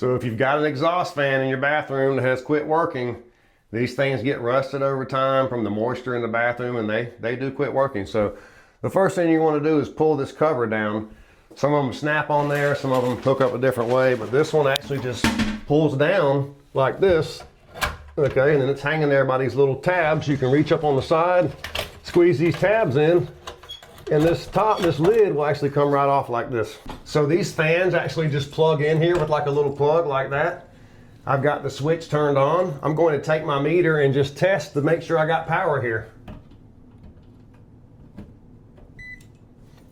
So if you've got an exhaust fan in your bathroom that has quit working, these things get rusted over time from the moisture in the bathroom, and they do quit working. So the first thing you want to do is pull this cover down. Some of them snap on there, some of them hook up a different way, but this one actually just pulls down like this. Okay, and then it's hanging there by these little tabs. You can reach up on the side, squeeze these tabs in, and this lid will actually come right off like this. So these fans actually just plug in here with like a little plug like that. I've got the switch turned on. I'm going to take my meter and just test to make sure I got power here.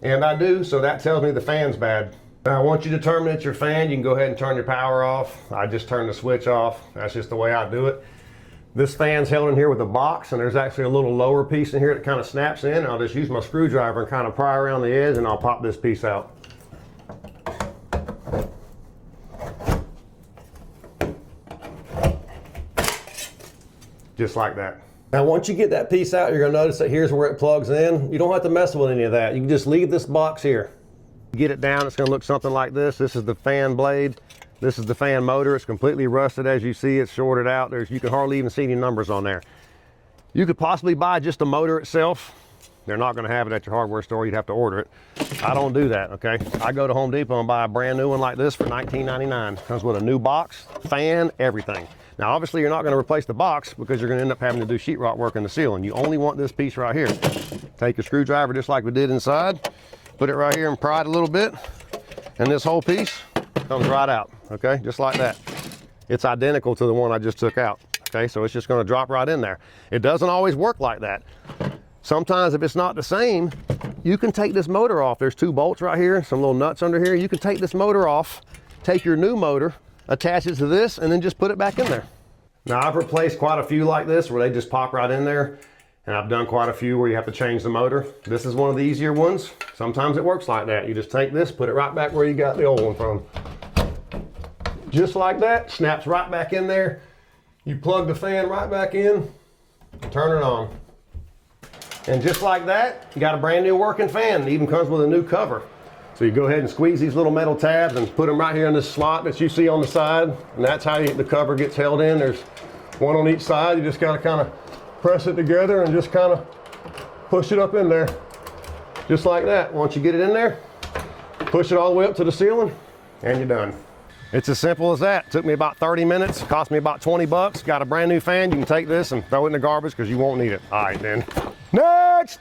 And I do, so that tells me the fan's bad. Now, once you determine it's your fan, you can go ahead and turn your power off. I just turn the switch off. That's just the way I do it. This fan's held in here with a box, and there's actually a little lower piece in here that kind of snaps in. I'll just use my screwdriver and kind of pry around the edge, and I'll pop this piece out. Just like that. Now, once you get that piece out, you're gonna notice that here's where it plugs in. You don't have to mess with any of that. You can just leave this box here. Get it down, it's gonna look something like this. This is the fan blade. This is the fan motor. It's completely rusted as you see. It's shorted out. You can hardly even see any numbers on there. You could possibly buy just the motor itself. They're not gonna have it at your hardware store. You'd have to order it. I don't do that, okay? I go to Home Depot and buy a brand new one like this for $19.99. Comes with a new box, fan, everything. Now, obviously, you're not gonna replace the box because you're gonna end up having to do sheetrock work in the ceiling. You only want this piece right here. Take a screwdriver just like we did inside, put it right here and pry it a little bit, and this whole piece comes right out, okay? Just like that. It's identical to the one I just took out, okay? So it's just gonna drop right in there. It doesn't always work like that. Sometimes if it's not the same, you can take this motor off. There's two bolts right here, some little nuts under here. You can take this motor off, take your new motor, attach it to this, and then just put it back in there. Now, I've replaced quite a few like this where they just pop right in there, and I've done quite a few where you have to change the motor. This is one of the easier ones. Sometimes it works like that. You just take this, put it right back where you got the old one from. Just like that, snaps right back in there. You plug the fan right back in, turn it on. And just like that, you got a brand new working fan. It even comes with a new cover. So you go ahead and squeeze these little metal tabs and put them right here in this slot that you see on the side. And that's how the cover gets held in. There's one on each side. You just gotta kind of press it together and just kind of push it up in there. Just like that. Once you get it in there, push it all the way up to the ceiling and you're done. It's as simple as that. It took me about 30 minutes, cost me about 20 bucks. Got a brand new fan. You can take this and throw it in the garbage because you won't need it. All right, then. Next!